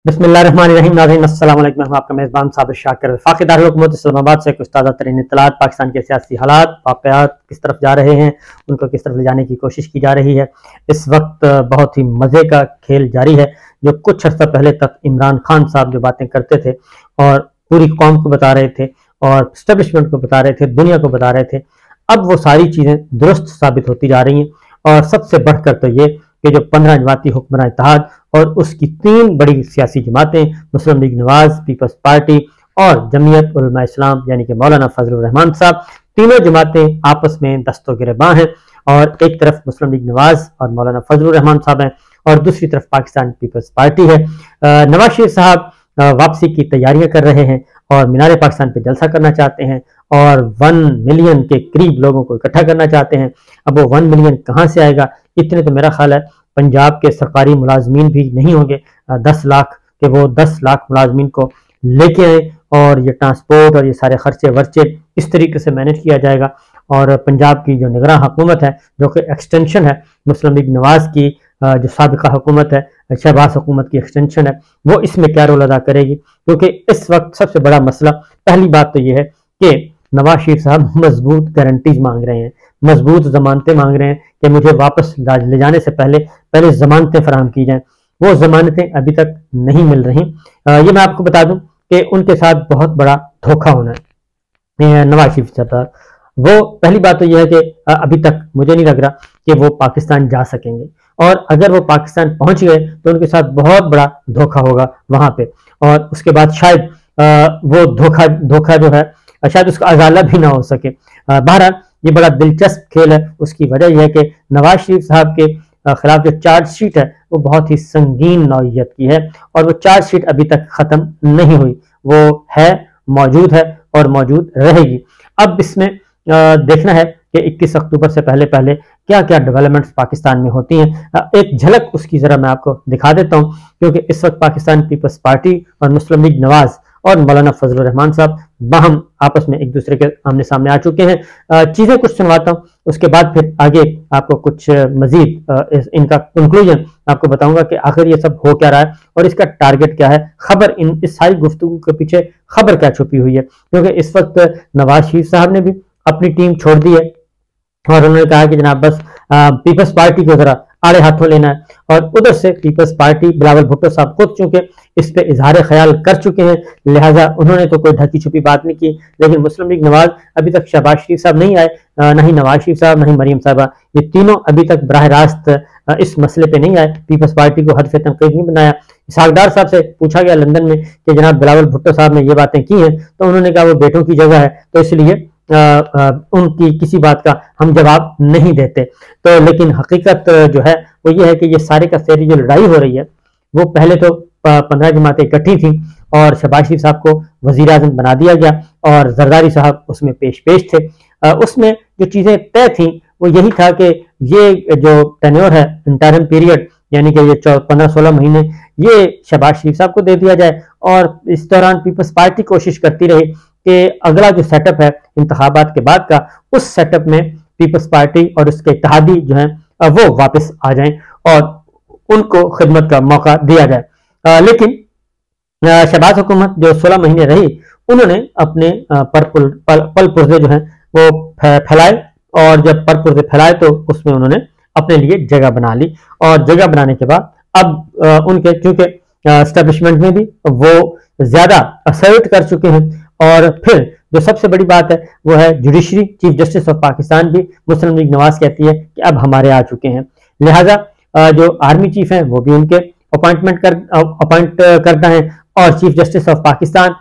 بسم اللہ الرحمن الرحیم. ناظرین السلام علیکم. میں آپ کا میزبان صابر شاکر وفاقی دارالحکومت اسلام آباد سے کچھ تازہ ترین اطلاعات پاکستان کے سیاسی حالات واقعات کس طرف جا رہے ہیں, ان کو کس طرف لے جانے کی کوشش کی جا رہی ہے. اس وقت بہت ہی مزے کا کھیل جاری ہے. جو کچھ عرصہ پہلے تک عمران خان صاحب جو باتیں کرتے تھے اور پوری قوم کو بتا رہے تھے اور اسٹیبلشمنٹ کو بتا رہے تھے, دنیا کو بتا رہے تھے, اب وہ ساری چیزیں درست ثابت ہوتی جا رہی ہیں. اور سب سے بڑھ کر تو یہ کہ جو 15 جماعتی حکمراں اتحاد اور اس کی 3 بڑی سیاسی جماعتیں مسلم لیگ نواز, پیپلز پارٹی اور جمعیت علماء اسلام یعنی کہ مولانا فضل الرحمان صاحب, تینوں جماعتیں آپس میں دست و گریباں ہیں. اور ایک طرف مسلم لیگ نواز اور مولانا فضل الرحمان صاحب ہیں اور دوسری طرف پاکستان پیپلز پارٹی ہے. نواز شریف صاحب واپسی کی تیاریاں کر رہے ہیں اور مینار پاکستان پہ جلسہ کرنا چاہتے ہیں اور 1 ملین کے قریب لوگوں کو اکٹھا کرنا چاہتے ہیں. اب وہ 1 ملین کہاں سے آئے گا؟ اتنے تو میرا خیال ہے پنجاب کے سرکاری ملازمین بھی نہیں ہوں گے 10 لاکھ کہ وہ 10 لاکھ ملازمین کو لے کے آئیں اور یہ ٹرانسپورٹ اور یہ سارے خرچے ورچے اس طریقے سے مینج کیا جائے گا. اور پنجاب کی جو نگراں حکومت ہے جو کہ ایکسٹینشن ہے مسلم لیگ نواز کی, جو سابقہ حکومت ہے شہباز حکومت کی ایکسٹینشن ہے, وہ اس میں کیا رول ادا کرے گی؟ کیونکہ اس وقت سب سے بڑا مسئلہ, پہلی بات تو یہ ہے کہ نواز شریف صاحب مضبوط گارنٹیز مانگ رہے ہیں, مضبوط ضمانتیں مانگ رہے ہیں کہ مجھے واپس لے جانے سے پہلے ضمانتیں فراہم کی جائیں. وہ ضمانتیں ابھی تک نہیں مل رہی. یہ میں آپ کو بتا دوں کہ ان کے ساتھ بہت بڑا دھوکہ ہونا ہے نواز شریف صاحب. وہ پہلی بات تو یہ ہے کہ ابھی تک مجھے نہیں لگ رہا کہ وہ پاکستان جا سکیں گے, اور اگر وہ پاکستان پہنچ گئے تو ان کے ساتھ بہت بڑا دھوکہ ہوگا وہاں پہ, اور اس کے بعد شاید وہ دھوکہ جو ہے شاید اس کا ازالہ بھی نہ ہو سکے. بہرحال یہ بڑا دلچسپ کھیل ہے. اس کی وجہ یہ ہے کہ نواز شریف صاحب کے خلاف جو چارج شیٹ ہے وہ بہت ہی سنگین نوعیت کی ہے اور وہ چارج شیٹ ابھی تک ختم نہیں ہوئی, وہ ہے, موجود ہے اور موجود رہے گی. اب اس میں دیکھنا ہے کہ 21 اکتوبر سے پہلے کیا کیا ڈیولپمنٹس پاکستان میں ہوتی ہیں. ایک جھلک اس کی ذرا میں آپ کو دکھا دیتا ہوں, کیونکہ اس وقت پاکستان پیپلز پارٹی اور مسلم لیگ نواز اور مولانا فضل الرحمان صاحب باہم آپس میں ایک دوسرے کے آمنے سامنے آ چکے ہیں. چیزیں کچھ سنواتا ہوں, اس کے بعد پھر آگے آپ کو کچھ مزید ان کا کنکلوژن آپ کو بتاؤں گا کہ آخر یہ سب ہو کیا رہا ہے اور اس کا ٹارگٹ کیا ہے. خبر اس ساری گفتگو کے پیچھے خبر کیا چھپی ہوئی ہے, کیونکہ اس وقت نواز شریف صاحب نے بھی اپنی ٹیم چھوڑ دی ہے اور انہوں نے کہا کہ جناب بس پیپلز پارٹی کو ذرا آڑے ہاتھوں لینا ہے. اور ادھر سے پیپلز پارٹی بلاول بھٹو صاحب خود چونکہ اس پہ اظہار خیال کر چکے ہیں, لہٰذا انہوں نے تو کوئی ڈھکی چھپی بات نہیں کی. لیکن مسلم لیگ نواز ابھی تک شہباز شریف صاحب نہیں آئے, نہ ہی نواز شریف صاحب, نہ ہی مریم صاحبہ, یہ تینوں ابھی تک براہ راست اس مسئلے پہ نہیں آئے. پیپلز پارٹی کو ہدف تنقید نہیں بنایا. اسحاق ڈار صاحب سے پوچھا گیا لندن میں کہ جناب بلاول بھٹو صاحب نے یہ باتیں کی ہیں, تو انہوں نے کہا وہ بیٹوں کی جگہ ہے تو اس لیے ان کی کسی بات کا ہم جواب نہیں دیتے. تو لیکن حقیقت جو ہے وہ یہ ہے کہ یہ سارے کا ساری جو لڑائی ہو رہی ہے وہ پہلے تو 15 جماعتیں اکٹھی تھیں اور شہباز شریف صاحب کو وزیر اعظم بنا دیا گیا اور زرداری صاحب اس میں پیش تھے. اس میں جو چیزیں طے تھیں وہ یہی تھا کہ یہ جو ٹینیور ہے انٹرم پیریڈ یعنی کہ یہ 15-16 مہینے یہ شہباز شریف صاحب کو دے دیا جائے, اور اس دوران پیپلز پارٹی کوشش کرتی رہی کہ اگلا جو سیٹ اپ ہے انتخابات کے بعد کا, اس سیٹ اپ میں پیپلز پارٹی اور اس کے اتحادی جو ہیں وہ واپس آ جائیں اور ان کو خدمت کا موقع دیا جائے. لیکن شہباز حکومت جو 16 مہینے رہی انہوں نے اپنے پل پرزے جو ہیں وہ پھیلائے, اور جب پر پرزے پھیلائے تو اس میں انہوں نے اپنے لیے جگہ بنا لی, اور جگہ بنانے کے بعد اب ان کے چونکہ اسٹیبلشمنٹ میں بھی وہ زیادہ اسرٹ کر چکے ہیں, اور پھر جو سب سے بڑی بات ہے وہ ہے judiciary, chief justice of Pakistan بھی مسلم لیگ نواز کہتی ہے کہ اب ہمارے آ چکے ہیں. لہٰذا جو آرمی چیف ہیں وہ بھی ان کے اپوائنٹ کرتا ہے, اور چیف جسٹس آف پاکستان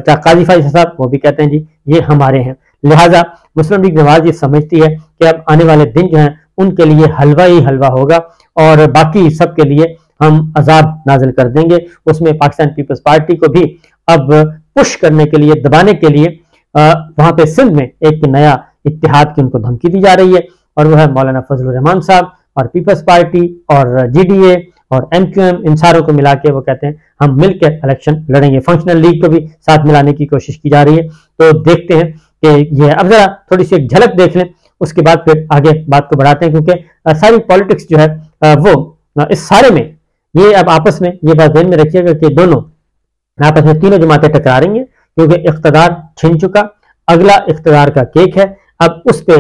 قاضی فائز صاحب وہ بھی کہتے ہیں جی یہ ہمارے ہیں. لہٰذا مسلم لیگ نواز یہ سمجھتی ہے کہ اب آنے والے دن جو ہیں ان کے لیے حلوہ ہی حلوہ ہوگا اور باقی سب کے لیے ہم عذاب نازل کر دیں گے. اس میں پاکستان پیپلز پارٹی کو بھی اب پش کرنے کے لیے, دبانے کے لیے وہاں پہ سندھ میں ایک نیا اتحاد کی ان کو دھمکی دی جا رہی ہے, اور وہ ہے مولانا فضل الرحمان صاحب اور پیپلز پارٹی اور جی ڈی اے اور ایم کیو ایم, ان ساروں کو ملا کے وہ کہتے ہیں ہم مل کے الیکشن لڑیں گے. فنکشنل لیگ کو بھی ساتھ ملانے کی کوشش کی جا رہی ہے. تو دیکھتے ہیں کہ یہ, اب ذرا تھوڑی سی ایک جھلک دیکھ لیں, اس کے بعد پھر آگے بات کو بڑھاتے ہیں, کیونکہ ساری پالیٹکس جو ہے وہ اس سارے میں یہ اب آپس میں یہ بات ذہن میں رکھیے گا کہ دونوں آپس میں تینوں جماعتیں ٹکرا رہی ہیں، کیونکہ اقتدار چھن چکا، اگلا اقتدار کا کیک ہے، اب اس پہ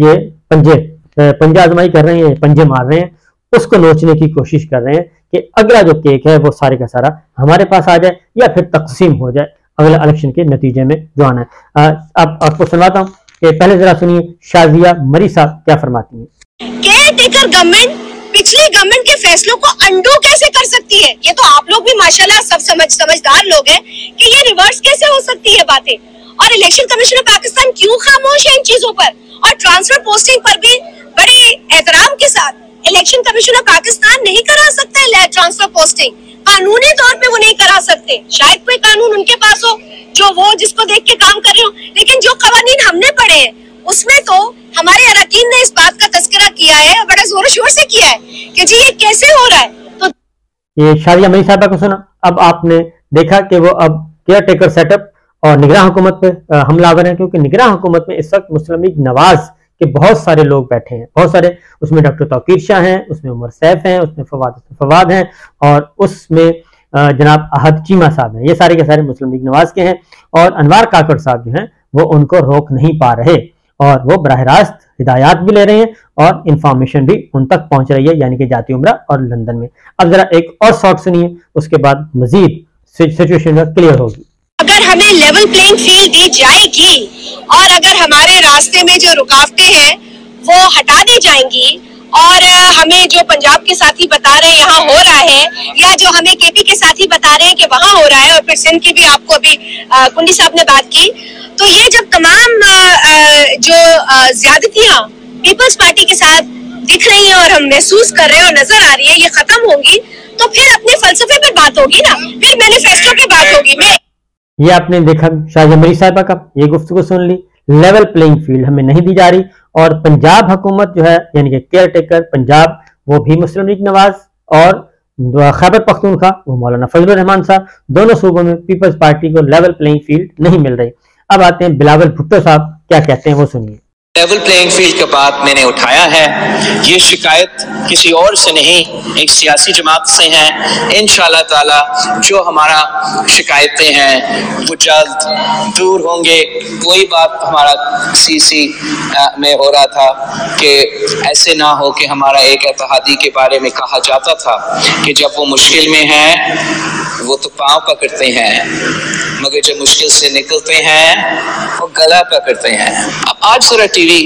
یہ پنجہ آزمائی کر رہے ہیں، پنجے مار رہے ہیں، اس کو نوچنے کی کوشش کر رہے ہیں کہ اگلا جو کیک ہے وہ سارے کا سارا ہمارے پاس آ جائے یا پھر تقسیم ہو جائے اگلا الیکشن کے نتیجے میں جو آنا ہے۔ اب آپ کو سنواتا ہوں کہ پہلے ذرا سنیے شازیہ مری صاحب کیا فرماتی ہیں۔ کیئر ٹیکر گورنمنٹ پچھلی گورنمنٹ کے فیصلوں کو انڈو کیسے کر سکتی ہے؟ یہ تو آپ لوگ بھی ماشاءاللہ سب سمجھدار لوگ ہیں کہ یہ ریورس کیسے ہو سکتی ہے باتیں۔ اور الیکشن کمیشن آف پاکستان کیوں خاموش ہے ان چیزوں پر؟ اور ٹرانسفر پوسٹنگ پر بھی بڑے احترام کے ساتھ الیکشن کمیشن آف پاکستان نہیں کرا سکتا ہے ٹرانسفر پوسٹنگ، قانونی طور پہ وہ نہیں کرا سکتے۔ شاید کوئی قانون ان کے پاس ہو جو وہ جس کو دیکھ کے کام کر رہے ہو، لیکن جو قوانین ہم نے پڑھے ہیں اس میں تو ہمارے اراکین نے اس بات کا تذکرہ کیا ہے، بڑے زور و شور سے کیا ہے کہ جی یہ کیسے ہو رہا ہے۔ تو یہ شازیہ مری صاحبہ کو سنا، اب آپ نے دیکھا کہ وہ اب کیئر ٹیکر سیٹ اپ اور نگراں حکومت پہ حملہ آور ہیں، کیونکہ نگراں حکومت میں اس وقت مسلم لیگ نواز کے بہت سارے لوگ بیٹھے ہیں، بہت سارے، اس میں ڈاکٹر توقیر شاہ ہیں، اس میں عمر سیف ہیں، اس میں فواد ہیں، اور اس میں جناب احد چیمہ صاحب ہیں۔ یہ سارے کے سارے مسلم لیگ نواز کے ہیں، اور انوار کاکڑ صاحب جو ہیں وہ ان کو روک نہیں پا رہے، اور وہ براہ راست ہدایات بھی لے رہے ہیں اور انفارمیشن بھی ان تک پہنچ رہی ہے، یعنی کہ جاتی عمرہ اور لندن میں۔ اب ذرا ایک اور شارٹ سنیے، اس کے بعد مزید سچویشن کلیئر ہوگی۔ اگر ہمیں لیول پلینگ فیلڈ دی جائے گی اور اگر ہمارے راستے میں جو رکاوٹیں ہیں وہ ہٹا دی جائیں گی، اور ہمیں جو پنجاب کے ساتھی بتا رہے ہیں یہاں ہو رہا ہے، یا جو ہمیں کے پی کے ساتھی بتا رہے ہیں کہ وہاں ہو رہا ہے، اور پھر سندھ کی بھی آپ کو ابھی کنڈی صاحب نے بات کی، تو یہ جب تمام جو زیادتیاں پیپلز پارٹی کے ساتھ دکھ رہی ہیں اور ہم محسوس کر رہے ہیں اور نظر آ رہی ہے، یہ ختم ہوں گی تو پھر اپنے فلسفے پہ بات ہوگی نا، پھر مینیفیسٹو پہ بات ہوگی۔ یہ آپ نے دیکھا شازیہ مری صاحبہ کا یہ گفتگو سن لی، لیول پلینگ فیلڈ ہمیں نہیں دی جا رہی، اور پنجاب حکومت جو ہے یعنی کہ کیئر ٹیکر پنجاب وہ بھی مسلم لیگ نواز، اور خیبر پختونخوا وہ مولانا فضل الرحمان صاحب، دونوں صوبوں میں پیپلز پارٹی کو لیول پلینگ فیلڈ نہیں مل رہی۔ اب آتے ہیں بلاول بھٹو صاحب کیا کہتے ہیں، وہ سنیے۔ لیول پلینگ فیلڈ کا بات میں نے اٹھایا ہے، یہ شکایت کسی اور سے نہیں، ایک سیاسی جماعت سے ہیں۔ انشاءاللہ تعالی جو ہمارا شکایتیں ہیں وہ جلد دور ہوں گے۔ کوئی بات ہمارا سی سی میں ہو رہا تھا کہ ایسے نہ ہو کہ ہمارا ایک اتحادی کے بارے میں کہا جاتا تھا کہ جب وہ مشکل میں ہیں وہ تو پاؤں پکڑتے ہیں، مگر جب مشکل سے نکلتے ہیں وہ گلا پکڑتے ہیں۔ اب آج ذرا ٹی وی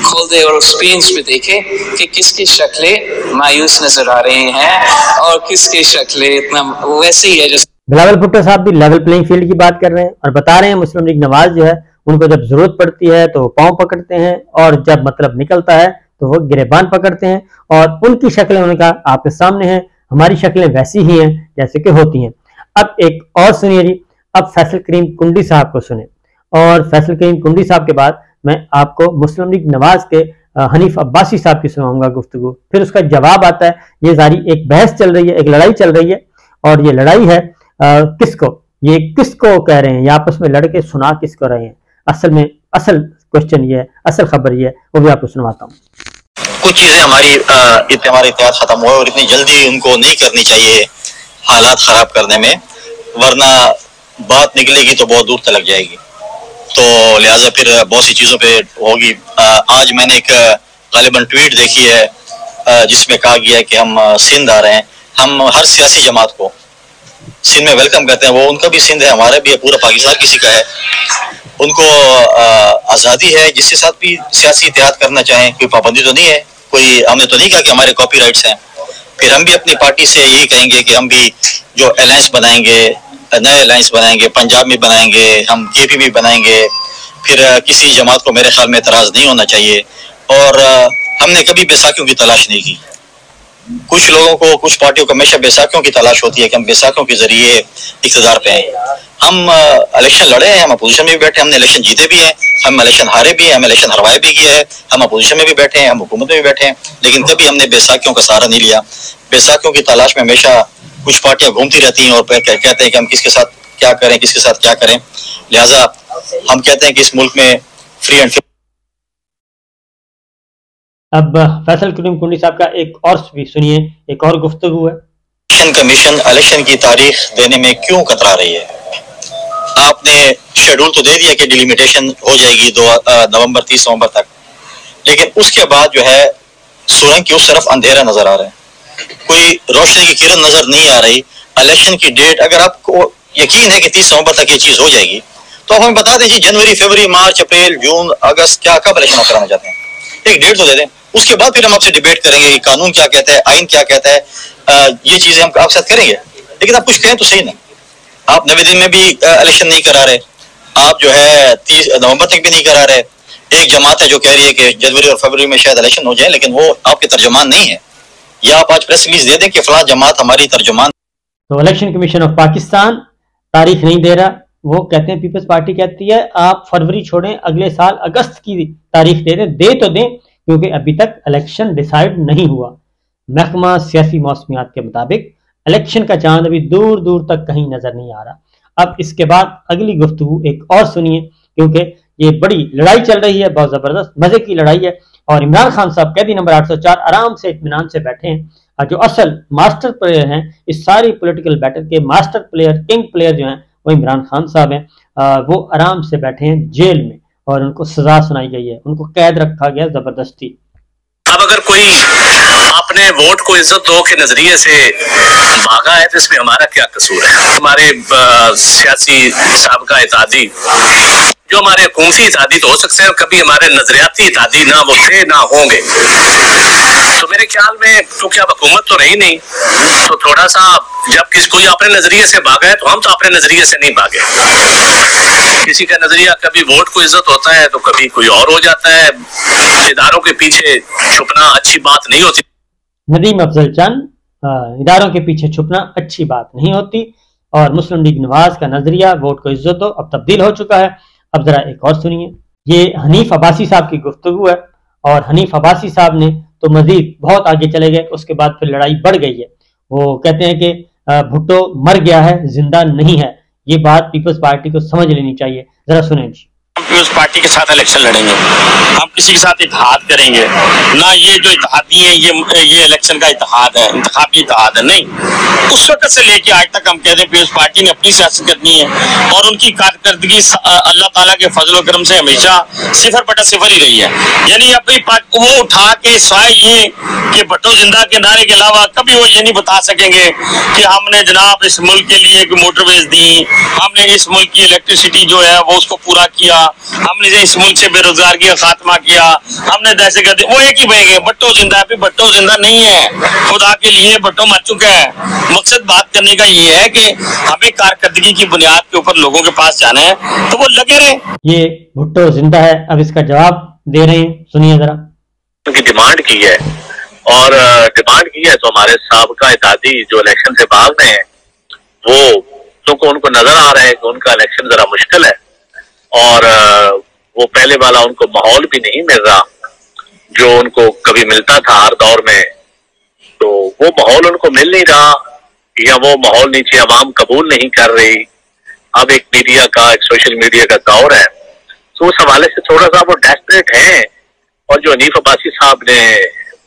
کھول دے اور اسکرینز پہ دیکھیں کہ کس کی شکلیں مایوس نظر آ رہی ہیں اور کس کی شکلیں اتنا ویسے ہی ہے جیسے۔ بلاول بھٹو صاحب بھی لیول پلینگ فیلڈ کی بات کر رہے ہیں اور بتا رہے ہیں مسلم لیگ نواز جو ہے ان کو جب ضرورت پڑتی ہے تو وہ پاؤں پکڑتے ہیں، اور جب مطلب نکلتا ہے تو وہ گریبان پکڑتے ہیں، اور ان کی شکلیں انہوں نے کہا آپ کے سامنے ہیں، ہماری شکلیں ویسی ہی ہیں جیسے کہ ہوتی ہیں۔ اب ایک اور سنیے جی، اب فیصل کریم کنڈی صاحب کو سنیں، اور فیصل کریم کنڈی صاحب کے بعد میں آپ کو مسلم لیگ نواز کے حنیف عباسی صاحب کی سناؤں گا گفتگو، پھر اس کا جواب آتا ہے۔ یہ ظاہری ایک بحث چل رہی ہے، ایک لڑائی چل رہی ہے، اور یہ لڑائی ہے کس کو، یہ کس کو کہہ رہے ہیں، یہ آپس میں لڑ کے سنا کس کو رہے ہیں۔ اصل میں اصل کوشچن یہ ہے، اصل خبر یہ ہے، وہ بھی آپ کو سنواتا ہوں۔ کچھ چیزیں ہمارا اتحاد ختم ہوئے اور اتنی جلدی ان کو نہیں کرنی چاہیے حالات خراب کرنے میں، ورنہ بات نکلے گی تو بہت دور تلک جائے گی، تو لہٰذا پھر بہت سی چیزوں پہ ہوگی۔ آج میں نے ایک غالباً ٹویٹ دیکھی ہے جس میں کہا گیا ہے کہ ہم سندھ آ رہے ہیں، ہم ہر سیاسی جماعت کو سندھ میں ویلکم کرتے ہیں، وہ ان کا بھی سندھ ہے، ہمارا بھی ہے، پورا پاکستان کسی کا ہے، ان کو آزادی ہے جس کے ساتھ بھی سیاسی اتحاد کرنا چاہیں، کوئی پابندی تو نہیں ہے، کوئی ہم نے تو نہیں کہا کہ ہمارے کاپی رائٹس ہیں۔ پھر ہم بھی اپنی پارٹی سے یہی کہیں گے کہ ہم بھی جو الائنس بنائیں گے، نئے الائنس بنائیں گے، پنجاب میں بنائیں گے، ہم کے پی بھی بنائیں گے، پھر کسی جماعت کو میرے خیال میں اعتراض نہیں ہونا چاہیے، اور ہم نے کبھی بیساکھیوں کی تلاش نہیں کی۔ کچھ لوگوں کو، کچھ پارٹیوں کو ہمیشہ بیساکھیوں کی تلاش ہوتی ہے کہ ہم بیساکھیوں کے ذریعے اقتدار پہ آئیں۔ ہم الیکشن لڑے ہیں، ہم اپوزیشن میں بھی بیٹھے، ہم نے الیکشن جیتے بھی ہیں، ہم الیکشن ہارے بھی ہیں، ہم الیکشن ہروائے بھی کیا ہے، ہم اپوزیشن میں بھی بیٹھے ہیں، ہم حکومت میں بھی بیٹھے ہیں، لیکن کبھی ہم نے بیساکھیوں کا سہارا نہیں لیا۔ بیساکھیوں کی تلاش میں ہمیشہ کچھ پارٹیاں گھومتی رہتی ہیں اور کہتے ہیں کہ ہم کس کے ساتھ کیا کریں، کس کے ساتھ کیا کریں، لہٰذا ہم کہتے ہیں کہ اس ملک میں فری اینڈ فیئر۔ اب فیصل کریم کنڈی صاحب کا ایک اور بھی سنیے، ایک اور گفتگو ہے۔ الیکشن کمیشن الیکشن کی تاریخ دینے میں کیوں کترا رہی ہے؟ آپ نے شیڈول تو دے دیا کہ ڈیلیمیٹیشن ہو جائے گی 30 نومبر تک، لیکن اس کے بعد جو ہے سورنگ کی اس طرف اندھیرا نظر آ رہا ہے، کوئی روشنی کی کرن نظر نہیں آ رہی۔ الیکشن کی ڈیٹ اگر آپ کو یقین ہے کہ 30 نومبر تک یہ چیز ہو جائے گی تو آپ ہمیں بتا دیں جی، جنوری، فروری، مارچ، اپریل، جون، اگست، کیا کب الیکشن کرانا چاہتے ہیں، ایک ڈیٹ تو دے دیں۔ اس کے بعد پھر ہم آپ سے ڈیبیٹ کریں گے کہ قانون کیا کہتا ہے، آئین کیا کہتا ہے، یہ چیزیں ہم آپ ساتھ کریں گے۔ لیکن آپ کچھ کہیں تو صحیح نا، آپ 90 دن میں بھی الیکشن نہیں کرا رہے، آپ جو ہے 30 نومبر تک بھی نہیں کرا رہے۔ ایک جماعت ہے جو کہہ رہی ہے کہ جنوری اور فروری میں شاید الیکشن ہو جائے، لیکن وہ آپ کے ترجمان نہیں ہے، یا آپ آج پریس ریلیز دے دیں کہ فلاں جماعت ہماری ترجمان۔ تو الیکشن کمیشن آف پاکستان تاریخ نہیں دے رہا، وہ کہتے ہیں پیپلز پارٹی کہتی ہے آپ فروری چھوڑیں، اگلے سال اگست کی تاریخ دے تو دیں، کیونکہ ابھی تک الیکشن ڈیسائیڈ نہیں ہوا۔ محکمہ سیاسی موسمیات کے مطابق الیکشن کا چاند ابھی دور دور تک کہیں نظر نہیں آ رہا۔ اب اس کے بعد اگلی گفتگو ایک اور سنیے، کیونکہ یہ بڑی لڑائی چل رہی ہے، بہت زبردست مزے کی لڑائی ہے، اور عمران خان صاحب قیدی نمبر 804 آرام سے اطمینان سے بیٹھے ہیں۔ جو اصل ماسٹر پلیئر ہیں اس ساری پولیٹیکل بیٹل کے، ماسٹر پلیئر، کنگ پلیئر جو ہیں وہ عمران خان صاحب ہیں، وہ آرام سے بیٹھے ہیں جیل میں، اور ان کو سزا سنائی گئی ہے، ان کو قید رکھا گیا زبردستی۔ اب اگر کوئی اپنے ووٹ کو عزت دو کے نظریے سے بھاگا ہے تو اس میں ہمارا کیا قصور ہے؟ ہمارے سیاسی سابقہ اتحادی جو ہمارے حکومتی اتحادی تو ہو سکتے ہیں، کبھی ہمارے نظریاتی اتحادی نہ وہ تھے نہ ہوں گے۔ تو میرے خیال میں چونکہ اب حکومت تو رہی نہیں، تو تھوڑا سا جب کوئی اپنے نظریے سے بھاگا ہے تو ہم تو اپنے نظریے سے نہیں بھاگے۔ کسی کا نظریہ کبھی ووٹ کو عزت ہوتا ہے تو کبھی کوئی اور ہو جاتا ہے۔ اداروں کے پیچھے چھپنا اچھی بات نہیں ہوتی۔ ندیم افضل چند، اداروں کے پیچھے چھپنا اچھی بات نہیں ہوتی، اور مسلم لیگ نواز کا نظریہ ووٹ کو عزت دو اب تبدیل ہو چکا ہے۔ اب ذرا ایک اور سنیے، یہ حنیف عباسی صاحب کی گفتگو ہے، اور حنیف عباسی صاحب نے تو مزید بہت آگے چلے گئے، اس کے بعد پھر لڑائی بڑھ گئی ہے۔ وہ کہتے ہیں کہ بھٹو مر گیا ہے، زندہ نہیں ہے۔ یہ بات پیپلز پارٹی کو سمجھ لینی چاہیے، ذرا سنیں جی۔ ہم پیپلز پارٹی کے ساتھ الیکشن لڑیں گے، ہم کسی کے ساتھ اتحاد کریں گے نہ۔ یہ جو اتحادی ہیں یہ الیکشن کا اتحاد ہے، انتخابی اتحاد ہے نہیں۔ اس وقت سے لے کے آج تک ہم کہتے ہیں پیپلز پارٹی نے اپنی سیاست کرنی ہے، اور ان کی کارکردگی اللہ تعالیٰ کے فضل و کرم سے ہمیشہ 0/0 ہی رہی ہے۔ یعنی ابھی وہ اٹھا کے سوائے یہ کہ بھٹو زندہ کے نعرے کے علاوہ کبھی وہ یہ نہیں بتا سکیں گے کہ ہم نے جناب اس ملک کے لیے موٹر ویز دی، ہم نے اس ملک کی الیکٹریسٹی جو ہے وہ اس کو پورا کیا، ہم نے اس ملک سے بے روزگاری کا خاتمہ کیا، ہم نے دہشت گردی، وہ ایک ہی بہیں گے بھٹو زندہ ہے۔ بھٹو زندہ نہیں ہے، خدا کے لیے بھٹو مر چکا ہے۔ مقصد بات کرنے کا یہ ہے کہ ہمیں کارکردگی کی بنیاد کے اوپر لوگوں کے پاس جانا ہے تو وہ لگے رہے۔ یہ بھٹو زندہ ہے، اب اس کا جواب دے رہے ہیں، سنیے ذرا۔ ان کی ڈیمانڈ کی ہے، اور ڈیمانڈ کی ہے تو ہمارے سابقہ اتحادی جو الیکشن سے بھاگ رہے ہیں وہ چونکہ ان کو نظر آ رہا ہے کہ ان کا الیکشن ذرا مشکل ہے، اور وہ پہلے والا ان کو ماحول بھی نہیں مل رہا جو ان کو کبھی ملتا تھا ہر دور میں، تو وہ ماحول ان کو مل نہیں رہا، یا وہ ماحول نیچے عوام قبول نہیں کر رہی۔ اب ایک میڈیا کا، ایک سوشل میڈیا کا دور ہے، تو اس حوالے سے تھوڑا سا وہ ڈیسپریٹ ہیں۔ اور جو حنیف عباسی صاحب نے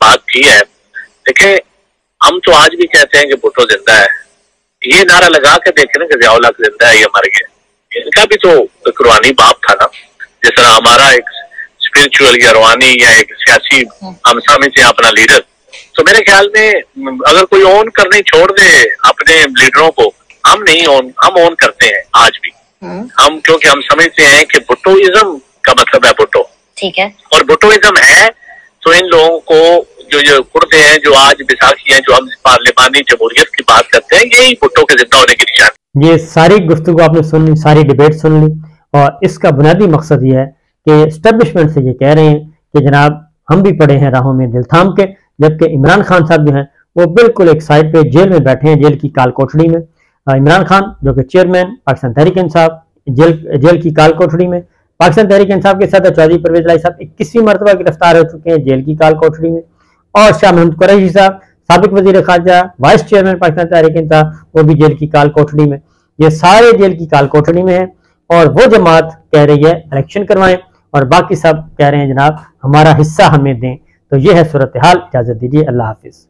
بات کی ہے، دیکھیں ہم تو آج بھی کہتے ہیں کہ بھٹو زندہ ہے۔ یہ نعرہ لگا کے دیکھیں نا کہ ضیاء الحق زندہ ہے یا مر گیا، ان کا بھی تو ایک روحانی باپ تھا نا، جس طرح ہمارا ایک اسپرچل یا روحانی یا ایک سیاسی ہم سمجھتے ہیں اپنا لیڈر۔ تو میرے خیال میں اگر کوئی اون کرنے چھوڑ دے اپنے لیڈروں کو، ہم نہیں ہم اون کرتے ہیں آج بھی ہم، کیونکہ ہم سمجھتے ہیں کہ بھٹوازم کا مطلب ہے بھٹو، ٹھیک ہے، اور بھٹوازم ہے تو ان لوگوں کو جو کرتے ہیں، جو آج بیساکھی ہیں، جو ہم پارلیمانی جمہوریت کی بات کرتے ہیں، یہی بھٹو کے زندہ ہونے کی نشان۔ یہ ساری گفتگو آپ نے سن لی، ساری ڈیبیٹ سن لی، اور اس کا بنیادی مقصد یہ ہے کہ اسٹیبلشمنٹ سے یہ کہہ رہے ہیں کہ جناب ہم بھی پڑے ہیں راہوں میں دل تھام کے، جبکہ عمران خان صاحب جو ہیں وہ بالکل ایک سائڈ پہ جیل میں بیٹھے ہیں، جیل کی کال کوٹڑی میں۔ عمران خان جو کہ چیئرمین پاکستان تحریک انصاف، جیل کی کال کوٹڑی میں۔ پاکستان تحریک انصاف کے صدر چودھری پرویز الہی صاحب 21ویں مرتبہ گرفتار ہو چکے ہیں جیل کی کال کوٹڑی میں، اور شاہ محمود قریشی صاحب سابق وزیر خارجہ، وائس چیئرمین پاکستان تحریک انصاف، وہ بھی جیل کی کال کوٹڑی میں۔ یہ سارے جیل کی کال کوٹڑی میں ہیں، اور وہ جماعت کہہ رہی ہے الیکشن کروائیں، اور باقی سب کہہ رہے ہیں جناب ہمارا حصہ ہمیں دیں۔ تو یہ ہے صورتحال، اجازت دیجیے، اللہ حافظ۔